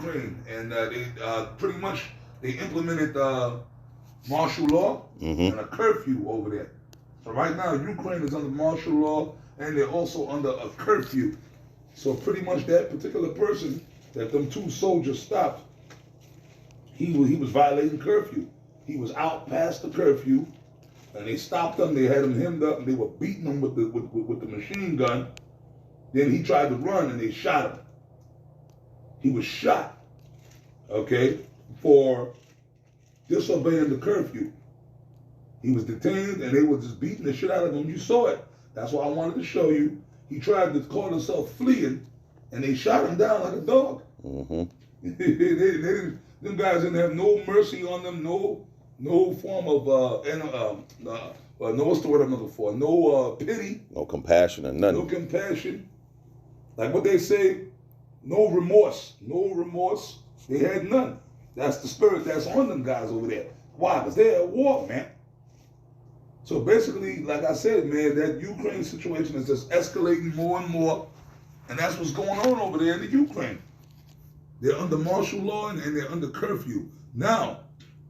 Ukraine, and they pretty much they implemented martial law and a curfew over there. So right now, Ukraine is under martial law, and they're also under a curfew. So pretty much that particular person that them two soldiers stopped, he was violating curfew. He was out past the curfew, and they stopped him. They had him hemmed up, and they were beating him with the machine gun. Then he tried to run, and they shot him. He was shot, okay, for disobeying the curfew. He was detained, and they were just beating the shit out of him. You saw it. That's why I wanted to show you. He tried to call himself fleeing, and they shot him down like a dog. Them guys didn't have no mercy on them, no form of what's the word I'm looking for? No pity, no compassion, or nothing. No compassion. Like what they say, no remorse. They had none. That's the spirit that's on them guys over there. Why? Because they're at war, man. So basically, like I said, man, that Ukraine situation is just escalating more and more, and that's what's going on over there in the Ukraine. They're under martial law and they're under curfew. Now,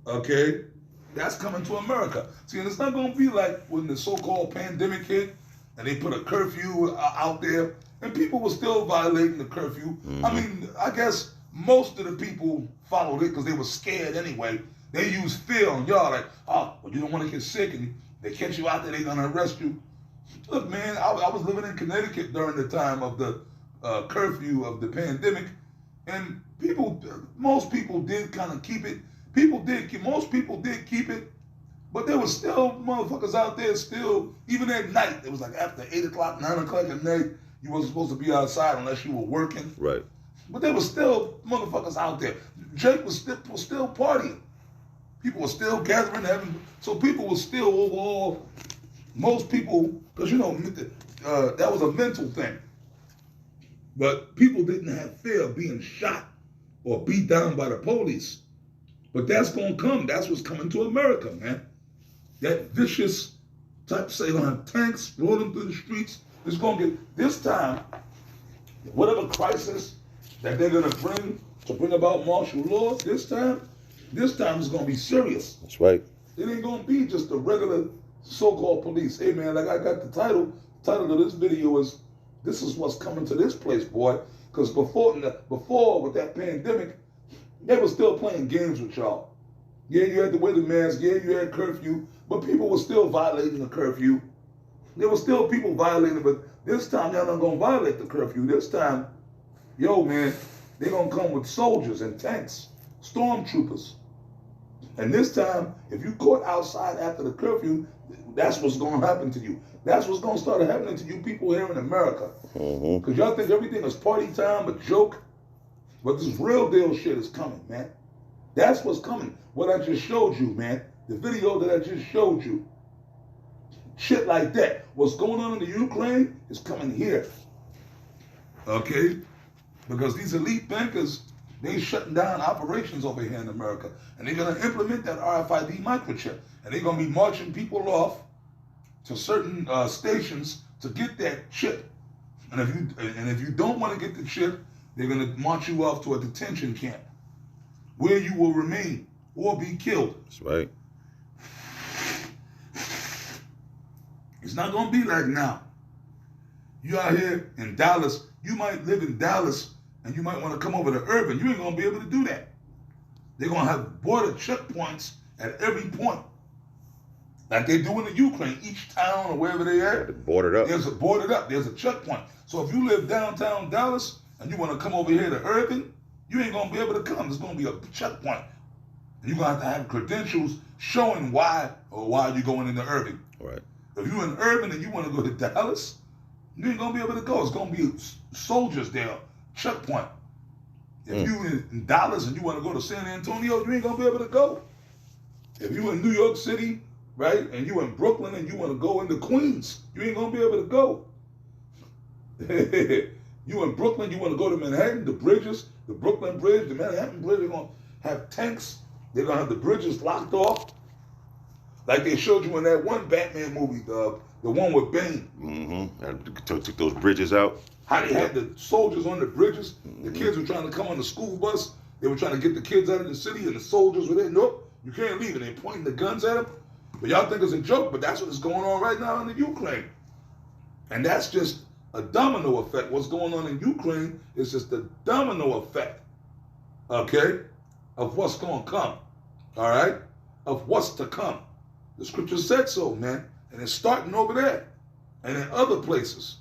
okay, that's coming to America. See, and it's not going to be like when the so-called pandemic hit and they put a curfew out there and people were still violating the curfew. I mean, I guess most of the people followed it because they were scared anyway. They use fear on y'all like, oh, well, you don't want to get sick and they catch you out there, they're going to arrest you. Look, man, I was living in Connecticut during the time of the curfew of the pandemic. And most people did kind of keep it. Most people did keep it, but there was still motherfuckers out there still, even at night. It was like after 8 o'clock, 9 o'clock at night, you wasn't supposed to be outside unless you were working. Right. But there was still motherfuckers out there. Jake was still partying. People were still gathering, so people were still overall, most people, because that was a mental thing. But people didn't have fear of being shot or beat down by the police. But that's going to come. That's what's coming to America, man. That vicious type, say, going to have tanks rolling through the streets. It's going to get, this time, whatever crisis that they're going to bring about martial law, this time is going to be serious. That's right. It ain't going to be just a regular so-called police. Hey, man, like I got the title of this video is, this is what's coming to this place, boy. Because before with that pandemic, they were still playing games with y'all. Yeah, you had to wear the mask. Yeah, you had curfew. But people were still violating the curfew. There were still people violating it. But this time, y'all not going to violate the curfew. This time, yo, man, they're going to come with soldiers and tanks, stormtroopers. And this time, if you caught outside after the curfew, that's what's going to happen to you. That's what's going to start happening to you people here in America. Because y'all think everything is party time, a joke. But this real deal shit is coming, man. That's what's coming. What I just showed you, man. The video that I just showed you. Shit like that. What's going on in the Ukraine is coming here. Okay? Because these elite bankers, they shutting down operations over here in America. And they're going to implement that RFID microchip. And they're going to be marching people off to certain stations to get that chip. And if you don't want to get the chip, they're going to march you off to a detention camp where you will remain or be killed. That's right. It's not going to be like now. You out here in Dallas, you might live in Dallas and you might want to come over to Irving. You ain't going to be able to do that. They're going to have border checkpoints at every point. Like they do in the Ukraine, each town or wherever they are. Boarded up. There's a checkpoint. So if you live downtown Dallas and you want to come over here to Irving, you ain't going to be able to come. There's going to be a checkpoint. And you're going to have credentials showing why you're going into Irving. Right. If you're in Irving and you want to go to Dallas, you ain't going to be able to go. It's going to be soldiers there, checkpoint. If you in Dallas and you want to go to San Antonio, you ain't going to be able to go. If you in New York City, right, and you in Brooklyn and you want to go into Queens, you ain't going to be able to go. You in Brooklyn, you want to go to Manhattan, the bridges, the Brooklyn Bridge, the Manhattan Bridge, they're going to have tanks. They're going to have the bridges locked off. Like they showed you in that one Batman movie, the one with Bane. Took those bridges out. How they had the soldiers on the bridges. The kids were trying to come on the school bus. They were trying to get the kids out of the city, and the soldiers were there. Nope, you can't leave. And they're pointing the guns at them. But y'all think it's a joke, but that's what is going on right now in the Ukraine. And that's just a domino effect. What's going on in Ukraine is just a domino effect, okay, of what's going to come, all right, of what's to come. The scripture said so, man, and it's starting over there and in other places.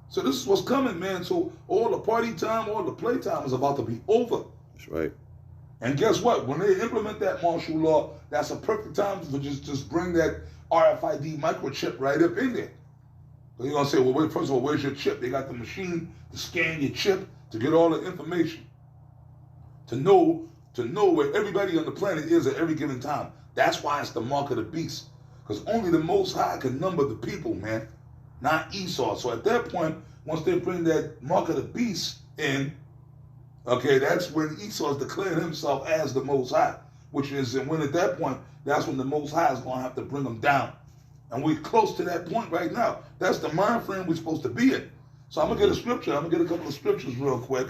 So this is what's coming, man. So all the party time, all the playtime is about to be over. That's right. And guess what? When they implement that martial law, that's a perfect time to just bring that RFID microchip right up in there. So you're going to say, well, wait, first of all, where's your chip? They got the machine to scan your chip to get all the information. To know where everybody on the planet is at every given time. That's why it's the mark of the beast. Because only the Most High can number the people, man. Not Esau. So at that point, once they bring that mark of the beast in, okay, that's when Esau is declaring himself as the Most High. Which is, and when at that point, that's when the Most High is going to have to bring them down. And we're close to that point right now. That's the mind frame we're supposed to be in. So I'm going to get a scripture. I'm going to get a couple of scriptures real quick.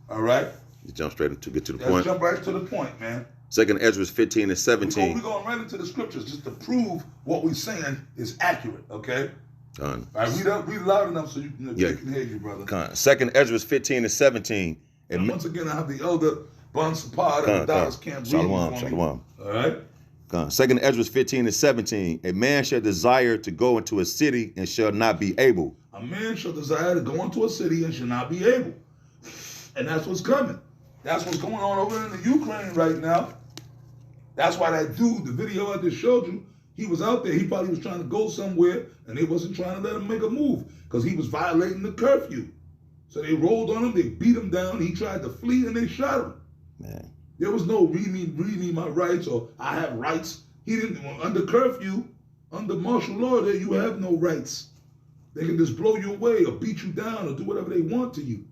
All right? You jump straight to get to the Let's point. jump right to the point, man. 2nd Ezra 15 and 17. We're going right into the scriptures just to prove what we're saying is accurate, okay? All right, read loud enough so they can hear you, brother. 2nd Ezra 15 and 17. And once again, I have the elder Bon Sapad and Dallas Camp reading for me. Shalom. All right? 2nd Ezra 15 and 17. A man shall desire to go into a city and shall not be able. A man shall desire to go into a city and shall not be able. And that's what's coming. That's what's going on over in the Ukraine right now. That's why that dude, the video I just showed you, he was out there. He probably was trying to go somewhere, and they wasn't trying to let him make a move because he was violating the curfew. So they rolled on him. They beat him down. He tried to flee, and they shot him. Man. There was no read me my rights or I have rights. He didn't, under curfew, under martial law, there you have no rights. They can just blow you away or beat you down or do whatever they want to you.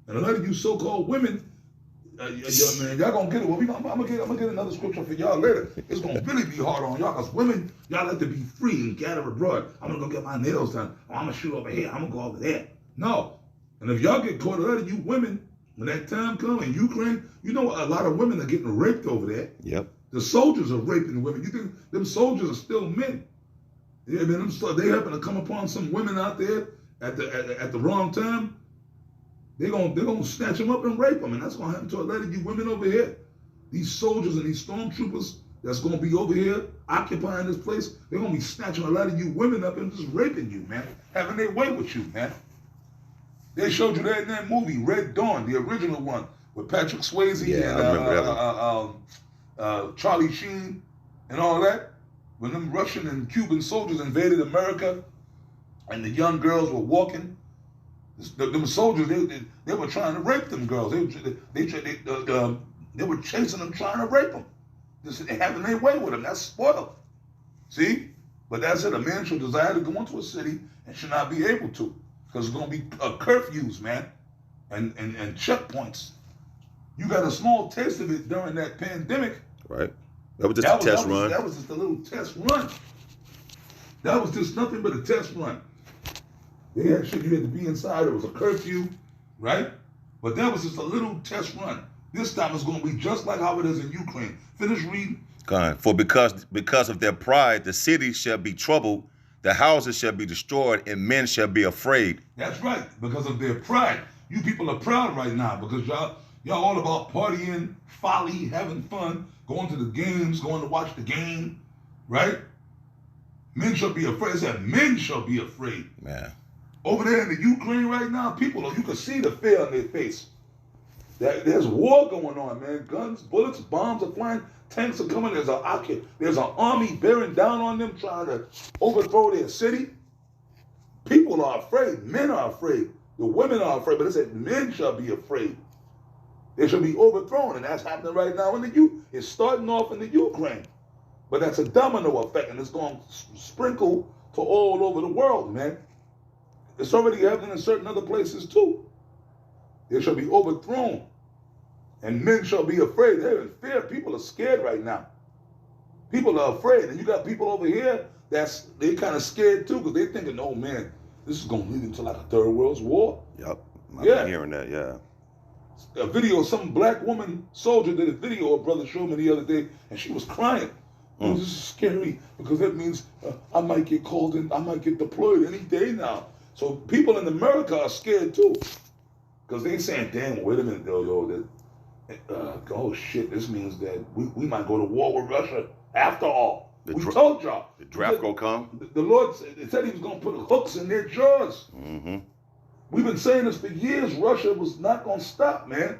And a lot of you so-called women, man, y'all gonna get it. Well, I'm gonna get another scripture for y'all later. It's gonna really be hard on y'all because women, y'all like to be free and gather abroad. I'm gonna go get my nails done. Or I'm gonna shoot over here. I'm gonna go over there. No. And if y'all get caught, a lot of you women, when that time comes in Ukraine, you know a lot of women are getting raped over there. Yep. The soldiers are raping women. You think them soldiers are still men? Yeah, man. They happen to come upon some women out there at the wrong time. They're gonna snatch them up and rape them, and that's gonna happen to a lot of you women over here. These soldiers and these stormtroopers that's gonna be over here occupying this place, they're gonna be snatching a lot of you women up and just raping you, man, having their way with you, man. They showed you that in that movie, Red Dawn, the original one with Patrick Swayze and I remember that Charlie Sheen and all that. When them Russian and Cuban soldiers invaded America, and the young girls were walking. Them soldiers, they were trying to rape them girls. They were chasing them, trying to rape them. Just having their way with them. That's spoiled. See? But that's it. A man shall desire to go into a city and should not be able to. Because it's going to be curfews, man. And checkpoints. You got a small taste of it during that pandemic. Right. That was just a test run. That was just a little test run. That was just nothing but a test run. They had shit you had to be inside. It was a curfew, right? But that was just a little test run. This time it's going to be just like how it is in Ukraine. Finish reading. God, for because of their pride, the city shall be troubled, the houses shall be destroyed, and men shall be afraid. That's right. Because of their pride. You people are proud right now because y'all all about partying, folly, having fun, going to the games, going to watch the game, right? Men shall be afraid. It said men shall be afraid. Man. Over there in the Ukraine right now, people, you can see the fear on their face. There's war going on, man. Guns, bullets, bombs are flying, tanks are coming. There's an army bearing down on them, trying to overthrow their city. People are afraid. Men are afraid. The women are afraid. But it said men shall be afraid. They shall be overthrown, and that's happening right now in the It's starting off in the Ukraine, but that's a domino effect, and it's going to sprinkle to all over the world, man. It's already happening in certain other places too. They shall be overthrown, and men shall be afraid. They're in fear. People are scared right now. People are afraid, and you got people over here they kind of scared too because they're thinking, "Oh man, this is going to lead into like a third world war." Yep, I've been hearing that. Yeah. a video of some black woman soldier did a video. A brother showed me the other day, and she was crying. Oh, this is scary because that means I might get called in, I might get deployed any day now. So people in America are scared too, because they saying, "Damn, wait a minute, oh shit, this means that we might go to war with Russia after all." We told y'all. The draft gonna come. The Lord said He was gonna put hooks in their jaws. Mm-hmm. We've been saying this for years. Russia was not gonna stop, man.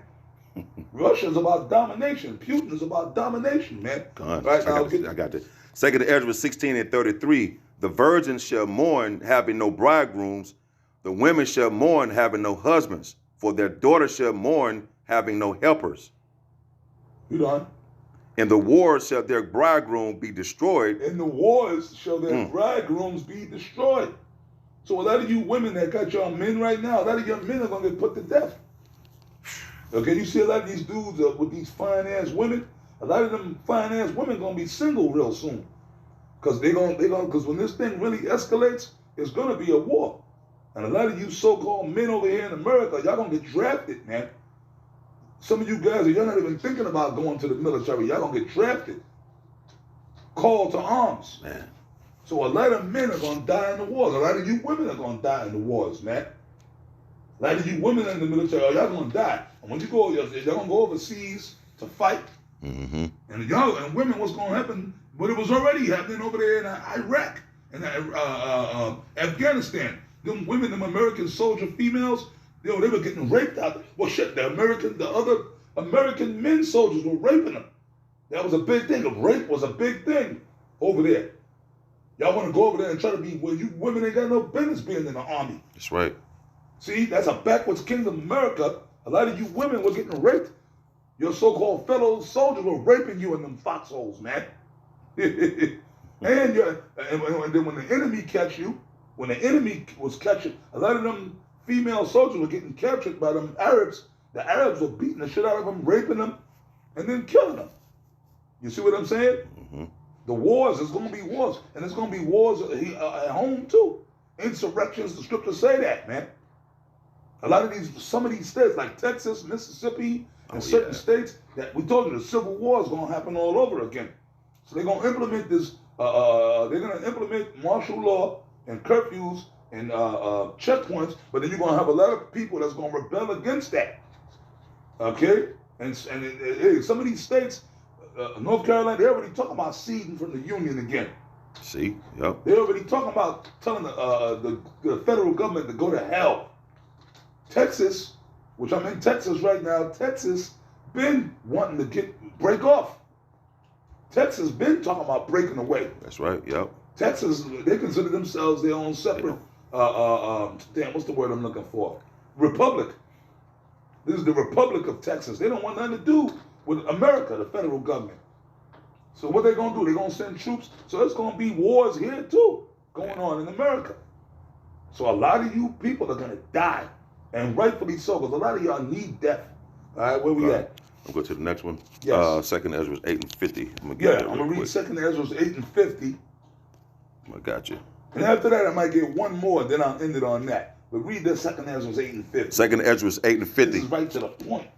Russia's about domination. Putin is about domination, man. Right now, I got that. 2 Ezra 16:33. The virgins shall mourn, having no bridegrooms. The women shall mourn, having no husbands. For their daughters shall mourn, having no helpers. You done? In the wars shall their bridegroom be destroyed. In the wars shall their bridegrooms be destroyed. So a lot of you women that got your men right now, a lot of your men are gonna get put to death. Okay, you see a lot of these dudes with these fine-ass women. A lot of them fine-ass women gonna be single real soon, because because when this thing really escalates, it's gonna be a war. And a lot of you so-called men over here in America, y'all gonna get drafted, man. Some of you guys, you're not even thinking about going to the military. Y'all gonna get drafted, called to arms, man. So a lot of men are gonna die in the wars. A lot of you women are gonna die in the wars, man. A lot of you women in the military, y'all gonna die. And when you go, y'all gonna go overseas to fight. Mm-hmm. And y'all and women, what's gonna happen? But it was already happening over there in Iraq and Afghanistan. Them women, them American soldier females, they were getting raped out. Well, shit, the other American men soldiers were raping them. That was a big thing. Rape was a big thing over there. Y'all want to go over there and try to be where you women ain't got no business being in the army. That's right. See, that's a backwards kingdom America. A lot of you women were getting raped. Your so-called fellow soldiers were raping you in them foxholes, man. and then when the enemy catch you, when the enemy was catching, a lot of them female soldiers were getting captured by them Arabs. The Arabs were beating the shit out of them, raping them, and then killing them. You see what I'm saying? Mm-hmm. The wars, there's going to be wars. And there's going to be wars at home too. Insurrections, the scriptures say that, man. A lot of some of these states like Texas, Mississippi, and certain states, that we told you the civil war is going to happen all over again. So they're going to implement this, they're going to implement martial law and curfews and checkpoints, but then you're going to have a lot of people that's going to rebel against that. Okay? And some of these states, North Carolina, they're already talking about seceding from the Union again. See? Yep. They're already talking about telling the federal government to go to hell. Texas, which I'm in Texas right now, Texas been wanting to break off. Texas been talking about breaking away. That's right, yep. Texas, they consider themselves their own separate, what's the word I'm looking for? Republic. This is the Republic of Texas. They don't want nothing to do with America, the federal government. So what they're going to do, they're going to send troops. So there's going to be wars here too going on in America. So a lot of you people are going to die. And rightfully so, because a lot of y'all need death. All right, where we at? I'll go to the next one. Yes. 2 Ezra 8:50. I'm going to read 2 Ezra 8:50. I got you. And after that, I might get one more, then I'll end it on that. But read that 2 Ezra 8:50. 2 Ezra 8:50. This is right to the point.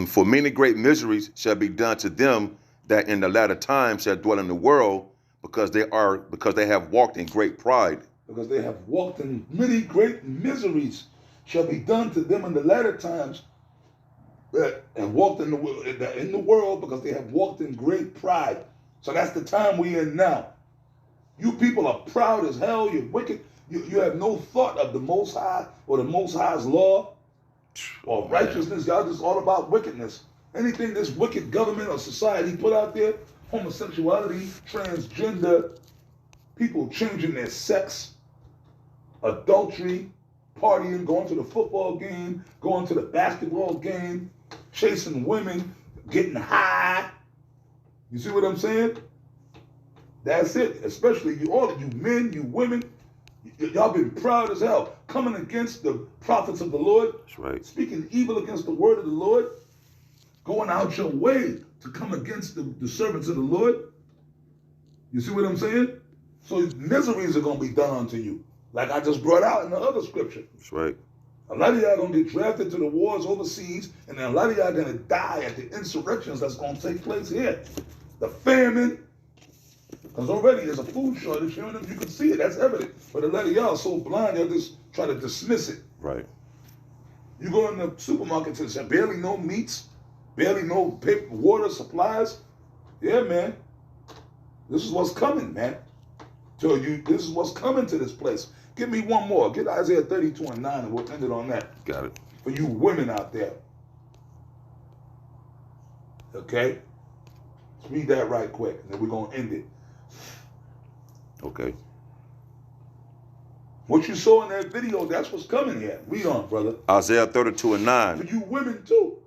For many great miseries shall be done to them that in the latter time shall dwell in the world, because they have walked in great pride. Because they have walked in many great miseries shall be done to them in the latter times that have walked in the world, because they have walked in great pride. So that's the time we're in now. You people are proud as hell. You're wicked. You have no thought of the Most High or the Most High's law or righteousness. Y'all just all about wickedness. Anything this wicked government or society put out there, homosexuality, transgender, people changing their sex, adultery, partying, going to the football game, going to the basketball game, chasing women, getting high. You see what I'm saying? That's it. Especially all of you men, you women, y'all been proud as hell, coming against the prophets of the Lord. That's right. Speaking evil against the word of the Lord, going out your way to come against the servants of the Lord. You see what I'm saying? So miseries are going to be done unto you, like I just brought out in the other scripture. That's right. A lot of y'all gonna get drafted to the wars overseas, and then a lot of y'all gonna die at the insurrections that's gonna take place here. The famine, because already there's a food shortage here, and you can see it, that's evident. But a lot of y'all are so blind, y'all just try to dismiss it. Right. You go in the supermarket and say, barely no meats, barely no paper, water, supplies. Yeah, man. This is what's coming, man. Tell you, this is what's coming to this place. Give me one more. Get Isaiah 32:9, and we'll end it on that. Got it. For you women out there. Okay? Let's read that right quick, and then we're going to end it. Okay. What you saw in that video, that's what's coming here. Read on, brother. Isaiah 32:9. For you women, too.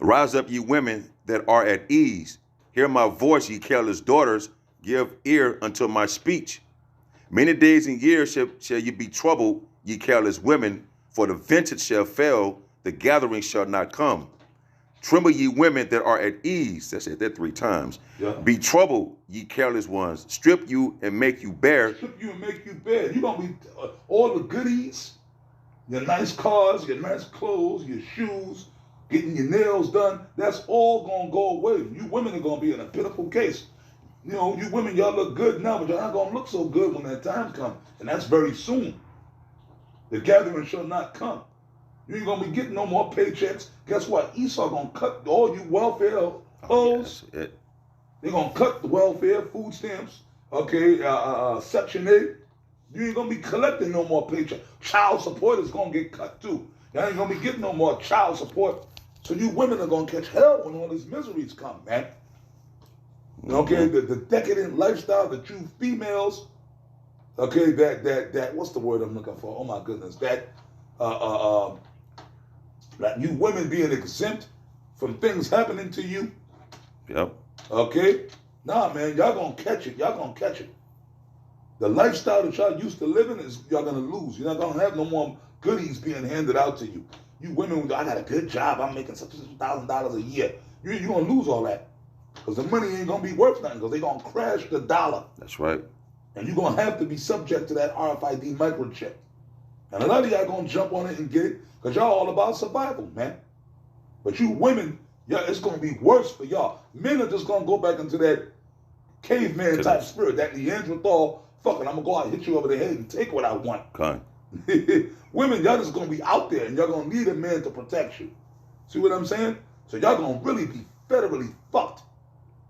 Rise up, ye women that are at ease. Hear my voice, ye careless daughters. Give ear unto my speech. Many days and years shall ye be troubled, ye careless women, for the vintage shall fail, the gathering shall not come. Tremble, ye women that are at ease. That's it, that 3 times. Yeah. Be troubled, ye careless ones. Strip you and make you bare. Strip you and make you bare. You're going to be all the goodies, your nice cars, your nice clothes, your shoes, getting your nails done. That's all going to go away. You women are going to be in a pitiful case. You know, you women, y'all look good now, but y'all not going to look so good when that time comes. And that's very soon. The gathering shall not come. You ain't going to be getting no more paychecks. Guess what? Esau going to cut all you welfare hoes. Yes, They're going to cut the welfare, food stamps, okay, Section 8. You ain't going to be collecting no more paychecks. Child support is going to get cut too. Y'all ain't going to be getting no more child support. So you women are going to catch hell when all these miseries come, man. Okay, the decadent lifestyle that you females, okay, that what's the word I'm looking for? Oh my goodness, that you women being exempt from things happening to you. Yep. Okay? Nah, man, y'all gonna catch it. Y'all gonna catch it. The lifestyle that y'all used to live in is y'all gonna lose. You're not gonna have no more goodies being handed out to you. You women, I got a good job. I'm making such $1,000 a year. You're gonna lose all that. Because the money ain't going to be worth nothing because they're going to crash the dollar. That's right. And you're going to have to be subject to that RFID microchip. And a lot of y'all going to jump on it and get it because y'all all about survival, man. But you women, it's going to be worse for y'all. Men are just going to go back into that caveman type spirit, that Neanderthal, fucking, I'm going to go out and hit you over the head and take what I want. Women, y'all just going to be out there and y'all going to need a man to protect you. See what I'm saying? So y'all going to really be federally fucked.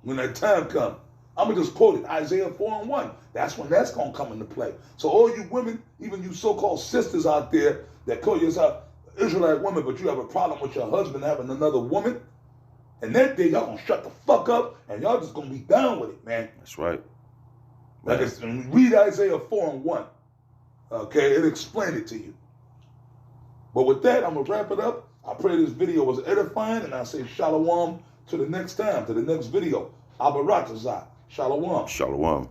When that time comes, I'm going to just quote it, Isaiah 4:1. That's when that's going to come into play. So all you women, even you so-called sisters out there that call yourself Israelite women, but you have a problem with your husband having another woman, and that day y'all going to shut the fuck up, and y'all just going to be down with it, man. That's right. Like read Isaiah 4:1. Okay, it'll explain it to you. But with that, I'm going to wrap it up. I pray this video was edifying, and I say shalom to the next time, to the next video. Abaratazah. Shalom. Shalom.